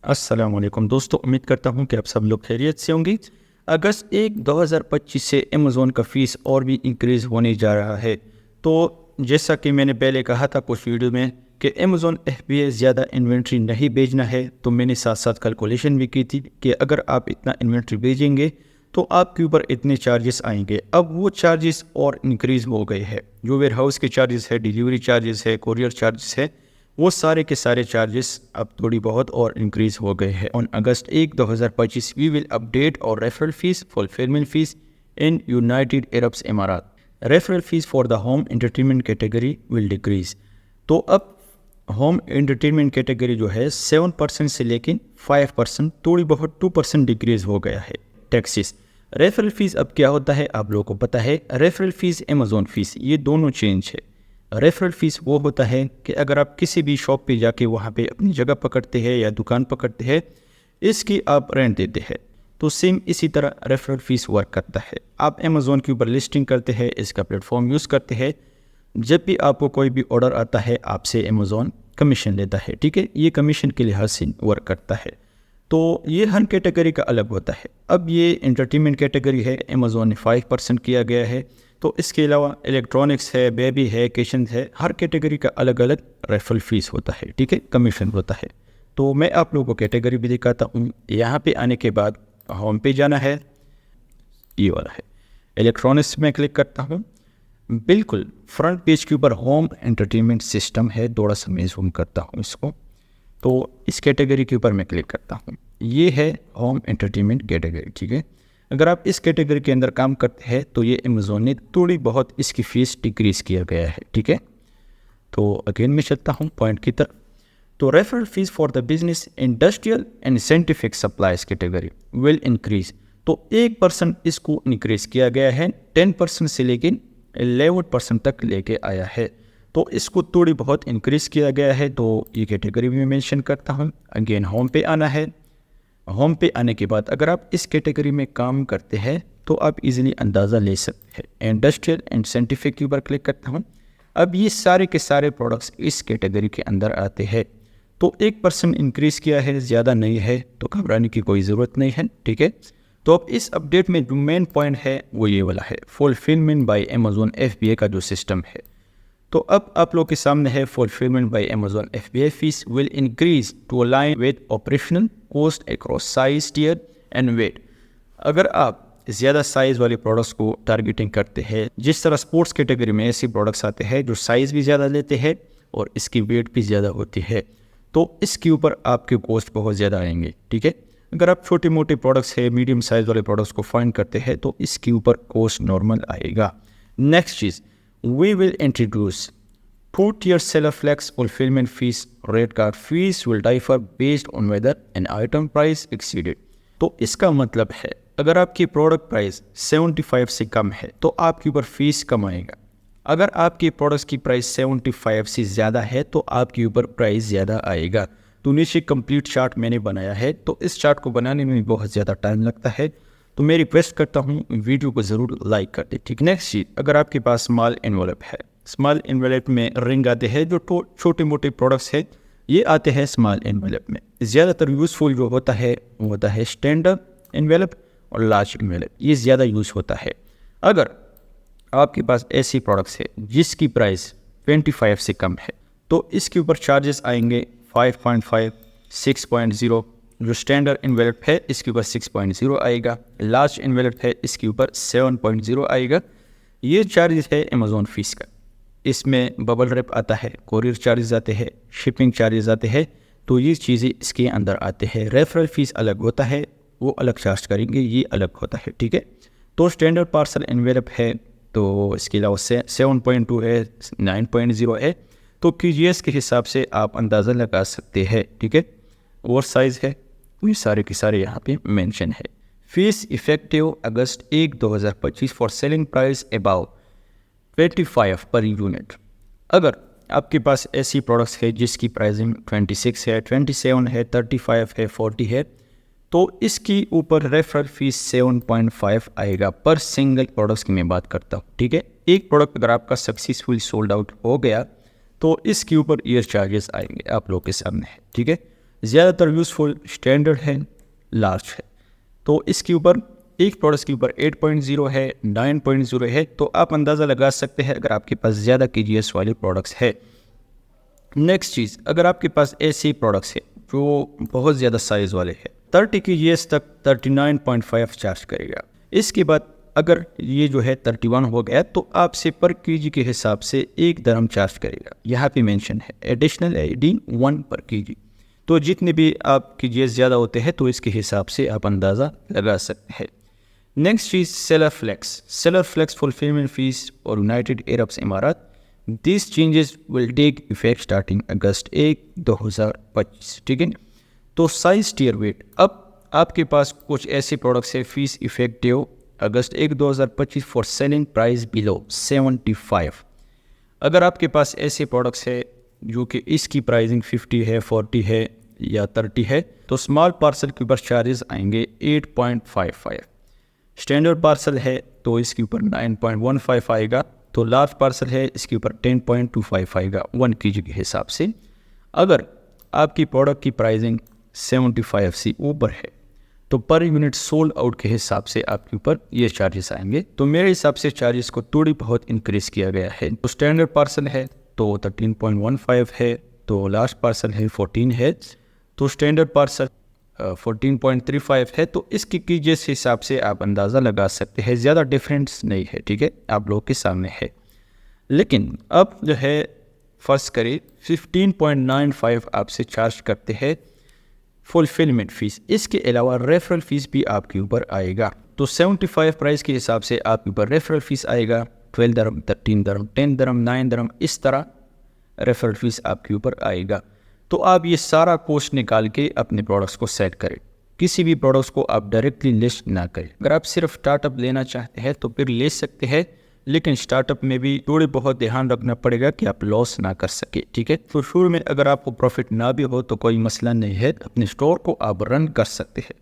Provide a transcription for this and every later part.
अस्सलाम वालेकुम दोस्तों, उम्मीद करता हूँ कि आप सब लोग खैरियत से होंगे। अगस्त 1 2025 से अमेज़ॉन का फ़ीस और भी इंक्रीज़ होने जा रहा है। तो जैसा कि मैंने पहले कहा था कुछ वीडियो में कि अमेज़ॉन FBA ज़्यादा इन्वेंट्री नहीं भेजना है, तो मैंने साथ साथ कैलकुलेशन भी की थी कि अगर आप इतना इन्वेंट्री भेजेंगे तो आपके ऊपर इतने चार्जेस आएंगे। अब वो चार्जेस और इंक्रीज़ हो गए हैं। जो वेयर हाउस के चार्जेस है, डिलीवरी चार्जेस है, कोरियर चार्जेस है, वो सारे के सारे चार्जेस अब थोड़ी बहुत और इंक्रीज हो गए हैं। On August 1 2025 we will update our referral fees fulfilment fees in United Arab Emirates. Referral fees for the home entertainment category will decrease. तो अब होम एंटरटेनमेंट कैटेगरी जो है 7% से लेकिन 5%, थोड़ी बहुत 2% डिक्रीज हो गया है। टैक्सेस रेफरल फीस अब क्या होता है आप लोगों को पता है। रेफरल फीस अमेज़ॉन फीस ये दोनों चेंज है। रेफरल फीस वो होता है कि अगर आप किसी भी शॉप पे जाके वहाँ पे अपनी जगह पकड़ते हैं या दुकान पकड़ते हैं, इसकी आप रेंट देते हैं, तो सेम इसी तरह रेफरल फीस वर्क करता है। आप अमेज़ॉन के ऊपर लिस्टिंग करते हैं, इसका प्लेटफॉर्म यूज़ करते हैं, जब भी आपको कोई भी ऑर्डर आता है आपसे अमेज़ॉन कमीशन लेता है। ठीक है, ये कमीशन के लिहाज से वर्क करता है। तो ये हर कैटेगरी का अलग होता है। अब ये एंटरटेनमेंट कैटेगरी है, अमेज़ॉन ने 5% किया गया है। तो इसके अलावा इलेक्ट्रॉनिक्स है, बेबी है, किचन है, हर कैटेगरी का अलग अलग रेफरल फीस होता है। ठीक है, कमीशन होता है। तो मैं आप लोगों को कैटेगरी भी दिखाता हूँ। यहाँ पे आने के बाद होम पे जाना है, ये वाला है इलेक्ट्रॉनिक्स में क्लिक करता हूँ। बिल्कुल फ्रंट पेज के ऊपर होम एंटरटेनमेंट सिस्टम है। थोड़ा सा मैं जूम करता हूँ इसको, तो इस कैटेगरी के ऊपर मैं क्लिक करता हूँ। ये है होम एंटरटेनमेंट कैटेगरी। ठीक है, अगर आप इस कैटेगरी के अंदर काम करते हैं तो ये अमेज़ॉन ने थोड़ी बहुत इसकी फ़ीस डिक्रीज़ किया गया है। ठीक है, तो अगेन मैं चलता हूँ पॉइंट की तरफ। तो referral fees for the business industrial and scientific supplies category will increase. तो 1% इसको इंक्रीज किया गया है, 10% से लेकिन 11% तक लेके आया है। तो इसको थोड़ी बहुत इंक्रीज किया गया है। तो ये कैटेगरी में मेंशन करता हूँ। अगेन होम पे आना है। होम पे आने के बाद अगर आप इस कैटेगरी में काम करते हैं तो आप इजीली अंदाज़ा ले सकते हैं। इंडस्ट्रियल एंड साइंटिफिक के ऊपर क्लिक करता हूँ। अब ये सारे के सारे प्रोडक्ट्स इस कैटेगरी के अंदर आते हैं। तो 1% इंक्रीज़ किया है, ज़्यादा नहीं है, तो घबराने की कोई ज़रूरत नहीं है। ठीक है, तो अब इस अपडेट में जो मेन पॉइंट है वो ये वाला है, फुलफिलमेंट बाय अमेज़ॉन FBA का जो सिस्टम है। तो अब आप लोग के सामने है fulfilment by Amazon FBA fees will increase to align with operational cost across size, tier and weight. अगर आप ज़्यादा साइज़ वाले प्रोडक्ट्स को टारगेटिंग करते हैं, जिस तरह स्पोर्ट्स कैटेगरी में ऐसे प्रोडक्ट्स आते हैं जो साइज़ भी ज़्यादा लेते हैं और इसकी वेट भी ज़्यादा होती है, तो इसके ऊपर आपके कॉस्ट बहुत ज़्यादा आएंगे। ठीक है, अगर आप छोटे मोटे प्रोडक्ट्स है, मीडियम साइज़ वाले प्रोडक्ट्स को फाइंड करते हैं तो इसके ऊपर कॉस्ट नॉर्मल आएगा। Next cheese, we will introduce two-tier seller flex fulfillment fees. Rate card fees will differ based on whether an item price exceeded. तो इसका मतलब है अगर आपकी प्रोडक्ट प्राइस 75 से कम है तो आपके ऊपर फीस कम आएगा। अगर आपकी प्रोडक्ट्स की प्राइस 75 से ज़्यादा है तो आपके ऊपर प्राइस ज़्यादा आएगा। तो नीचे कंप्लीट चार्ट मैंने बनाया है। तो इस चार्ट को बनाने में बहुत ज़्यादा टाइम लगता है, तो मैं रिक्वेस्ट करता हूँ वीडियो को ज़रूर लाइक कर दे। ठीक, नेक्स्ट चीज़, अगर आपके पास स्मॉल एनवेलप है, स्मॉल एनवेलप में रिंग आते हैं, जो छोटे मोटे प्रोडक्ट्स हैं ये आते हैं स्मॉल एनवेलप में। ज़्यादातर यूज़फुल जो होता है वो होता है स्टैंडर्ड एनवेलप और लार्ज एनवेलप, ये ज़्यादा यूज़ होता है। अगर आपके पास ऐसी प्रोडक्ट्स है जिसकी प्राइस 25 से कम है तो इसके ऊपर चार्जेस आएंगे 5.5, 6.0। जो स्टैंडर्ड एनवेलप है इसके ऊपर 6.0 आएगा, लार्ज एनवेलप है इसके ऊपर 7.0 आएगा। ये चार्जेस है अमेज़ॉन फीस का। इसमें बबल रैप आता है, कोरियर चार्जेस आते हैं, शिपिंग चार्जेस आते हैं, तो ये चीज़ें इसके अंदर आते हैं। रेफरल फीस अलग होता है, वो अलग चार्ज करेंगे, ये अलग होता है। ठीक है, तो स्टैंडर्ड पार्सल एनवेलप है, तो इसके अलावा 7.2 है, 9.0 है। तो QGS के हिसाब से आप अंदाज़ा लगा सकते हैं। ठीक है, और साइज़ है, ये सारे के सारे यहाँ पे मेंशन है। Fees effective August 1 2025 for selling price above 25 per unit. अगर आपके पास ऐसी प्रोडक्ट्स है जिसकी प्राइसिंग 26 है, 27 है, 35 है, 40 है, तो इसकी ऊपर रेफरल फीस 7.5 आएगा पर सिंगल प्रोडक्ट्स की मैं बात करता हूँ। ठीक है, एक प्रोडक्ट अगर आपका सक्सेसफुल सोल्ड आउट हो गया तो इसके ऊपर ईयर चार्जेस आएंगे आप लोग के सामने है। ठीक है, ज़्यादातर यूज़फुल स्टैंडर्ड है, लार्ज है। तो इसके ऊपर एक प्रोडक्ट्स के ऊपर 8.0 है, 9.0 है, तो आप अंदाज़ा लगा सकते हैं अगर आपके पास ज़्यादा KGS वाले प्रोडक्ट्स है। नेक्स्ट चीज़, अगर आपके पास ऐसे प्रोडक्ट्स है जो बहुत ज़्यादा साइज़ वाले हैं, 30 KGS तक 39.5 चार्ज करेगा। इसके बाद अगर ये जो है 31 हो गया तो आपसे पर केजी के हिसाब से 1 दरम चार्ज करेगा। यहाँ पे मेंशन है एडिशनल एडी 1 पर केजी। तो जितने भी आप KGS ज़्यादा होते हैं तो इसके हिसाब से आप अंदाज़ा लगा सकते हैं। नेक्स्ट चीज़, सेलर फ्लेक्स फुलफिलमेंट फीस और United Arab Emirates. This changes will take effect starting August 1, 2025। ठीक है। तो साइज टियर वेट, अब आपके पास कुछ ऐसे प्रोडक्ट्स है fees effective August 1, 2025 for selling price below 75। अगर आपके पास ऐसे प्रोडक्ट्स है जो कि इसकी प्राइसिंग 50 है, 40 है या 30 है, तो स्मॉल पार्सल के ऊपर चार्जेस आएंगे 8.55। स्टैंडर्ड पार्सल है तो इसके ऊपर 9.15 आएगा। तो लार्ज पार्सल है इसके ऊपर 10.25 आएगा 1 केजी के हिसाब से। अगर आपकी प्रोडक्ट की प्राइसिंग 75 से ऊपर है तो पर यूनिट सोल्ड आउट के हिसाब से आपके ऊपर ये चार्जेस आएंगे। तो मेरे हिसाब से चार्जेस को थोड़ी बहुत इंक्रीज़ किया गया है। तो स्टैंडर्ड पार्सल है तो 13.15 है, तो लार्ज पार्सल है 14 है, तो स्टैंडर्ड पार्सल 14.35 है। तो इसकी KGS हिसाब से आप अंदाज़ा लगा सकते हैं, ज़्यादा डिफरेंस नहीं है। ठीक है, आप लोग के सामने है। लेकिन अब जो है फर्स्ट करें 15.95 आपसे चार्ज करते हैं फुलफिलमेंट फ़ीस। इसके अलावा रेफरल फ़ीस भी आपके ऊपर आएगा। तो 75 प्राइस के हिसाब से आपके ऊपर रेफरल फ़ीस आएगा 12 दरम, 13 दरम, 10 दरम, 9 दरम, इस तरह रेफरल फ़ीस आपके ऊपर आएगा। तो आप ये सारा कॉस्ट निकाल के अपने प्रोडक्ट्स को सेट करें। किसी भी प्रोडक्ट्स को आप डायरेक्टली लिस्ट ना करें। अगर आप सिर्फ स्टार्टअप लेना चाहते हैं तो फिर ले सकते हैं, लेकिन स्टार्टअप में भी थोड़ी बहुत ध्यान रखना पड़ेगा कि आप लॉस ना कर सके। ठीक है, तो शुरू में अगर आपको प्रॉफिट ना भी हो तो कोई मसला नहीं है, अपने स्टोर को आप रन कर सकते हैं।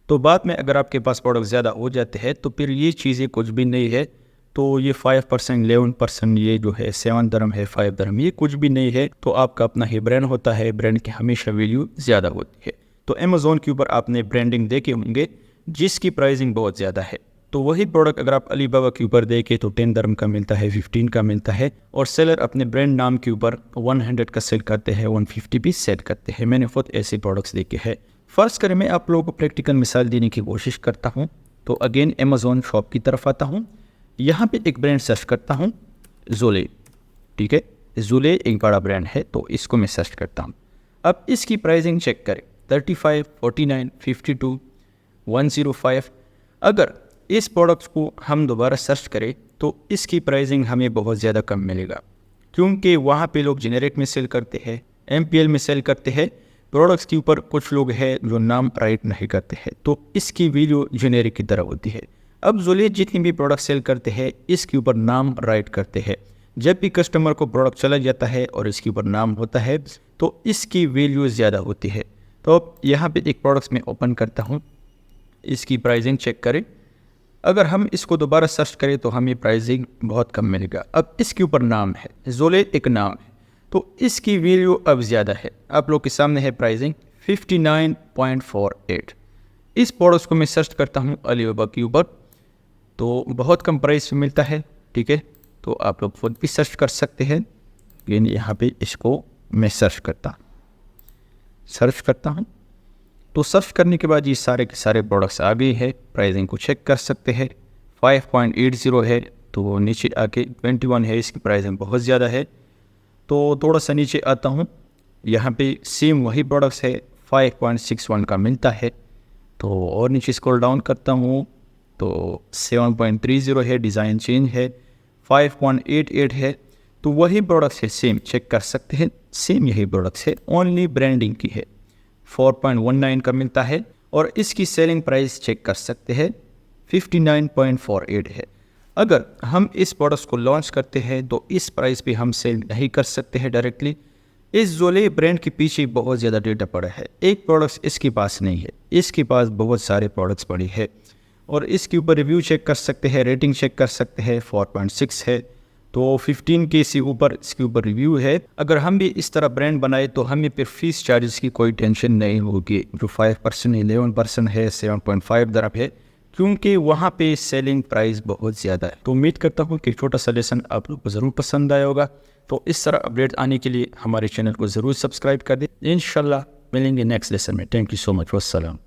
तो बाद में अगर आपके पास प्रोडक्ट ज़्यादा हो जाते हैं तो फिर ये चीज़ें कुछ भी नहीं है। तो ये 5%, 11%, ये जो है 7 दरम है, 5 दरम, ये कुछ भी नहीं है। तो आपका अपना ही ब्रांड होता है, ब्रांड की हमेशा वैल्यू ज़्यादा होती है। तो अमेज़ॉन के ऊपर आपने ब्रांडिंग देखे होंगे जिसकी प्राइसिंग बहुत ज़्यादा है। तो वही प्रोडक्ट अगर आप अलीबाबा के ऊपर देखें तो 10 दरम का मिलता है, 15 का मिलता है, और सेलर अपने ब्रांड नाम के ऊपर 100 का सेल करते हैं, 150 भी सेल करते हैं। मैंने खुद ऐसे प्रोडक्ट्स देखे हैं। फर्स्ट करें मैं आप लोगों को प्रैक्टिकल मिसाल देने की कोशिश करता हूँ। तो अगेन अमेज़ॉन शॉप की तरफ आता हूँ। यहाँ पे एक ब्रांड सर्च करता हूँ, ज़ोले। ठीक है, ज़ोले एक बड़ा ब्रांड है तो इसको मैं सर्च करता हूँ। अब इसकी प्राइसिंग चेक करें 35, 49, 52, 105। अगर इस प्रोडक्ट को हम दोबारा सर्च करें तो इसकी प्राइसिंग हमें बहुत ज़्यादा कम मिलेगा, क्योंकि वहाँ पे लोग जेनेरिक में सेल करते हैं, MPL में सेल करते हैं। प्रोडक्ट्स के ऊपर कुछ लोग हैं जो नाम राइट नहीं करते हैं, तो इसकी वैल्यू जेनेरिक की तरह होती है। अब ज़ोले जितनी भी प्रोडक्ट सेल करते हैं इसके ऊपर नाम राइट करते हैं। जब भी कस्टमर को प्रोडक्ट चला जाता है और इसके ऊपर नाम होता है तो इसकी वैल्यू ज़्यादा होती है। तो अब यहाँ पे एक प्रोडक्ट्स में ओपन करता हूँ, इसकी प्राइसिंग चेक करें। अगर हम इसको दोबारा सर्च करें तो हमें प्राइसिंग बहुत कम मिलेगा। अब इसके ऊपर नाम है, ज़ोले एक नाम है, तो इसकी वैल्यू अब ज़्यादा है। आप लोग के सामने है प्राइसिंग 59.48। इस प्रोडक्ट को मैं सर्च करता हूँ अलीबाबा के ऊपर तो बहुत कम प्राइस में मिलता है। ठीक है, तो आप लोग खुद भी सर्च कर सकते हैं। लेकिन यहाँ पे इसको मैं सर्च करता हूँ। तो सर्च करने के बाद ये सारे के सारे प्रोडक्ट्स आ गए हैं। प्राइसिंग को चेक कर सकते हैं। 5.80 है तो नीचे आके 21 है, इसकी प्राइसिंग बहुत ज़्यादा है। तो थोड़ा सा नीचे आता हूँ, यहाँ पे सेम वही प्रोडक्ट्स है, 5.61 का मिलता है। तो और नीचे स्क्रॉल डाउन करता हूँ तो 7.30 है, डिज़ाइन चेंज है, 5.88 है। तो वही प्रोडक्ट्स है, सेम चेक कर सकते हैं, सेम यही प्रोडक्ट्स है, ओनली ब्रांडिंग की है। 4.19 का मिलता है और इसकी सेलिंग प्राइस चेक कर सकते हैं 59.48 है। अगर हम इस प्रोडक्ट्स को लॉन्च करते हैं तो इस प्राइस पे हम सेल नहीं कर सकते हैं डायरेक्टली। इस ज़ोले ब्रांड के पीछे बहुत ज़्यादा डेटा पड़ा है। एक प्रोडक्ट्स इसके पास नहीं है, इसके पास बहुत सारे प्रोडक्ट्स पड़े हैं। और इसके ऊपर रिव्यू चेक कर सकते हैं, रेटिंग चेक कर सकते हैं, 4.6 है। तो 15K से ऊपर इसके ऊपर रिव्यू है। अगर हम भी इस तरह ब्रांड बनाए तो हमें फिर फीस चार्जेस की कोई टेंशन नहीं होगी। जो 5% 11% है 7.5 दरब है, क्योंकि वहाँ पे सेलिंग प्राइस बहुत ज़्यादा है। तो उम्मीद करता हूँ कि छोटा सा लेसन आप लोग को ज़रूर पसंद आया होगा। तो इस तरह अपडेट आने के लिए हमारे चैनल को ज़रूर सब्सक्राइब कर दें। इंशाल्लाह मिलेंगे नेक्स्ट लेसन में। Thank you so much. वस्सलाम।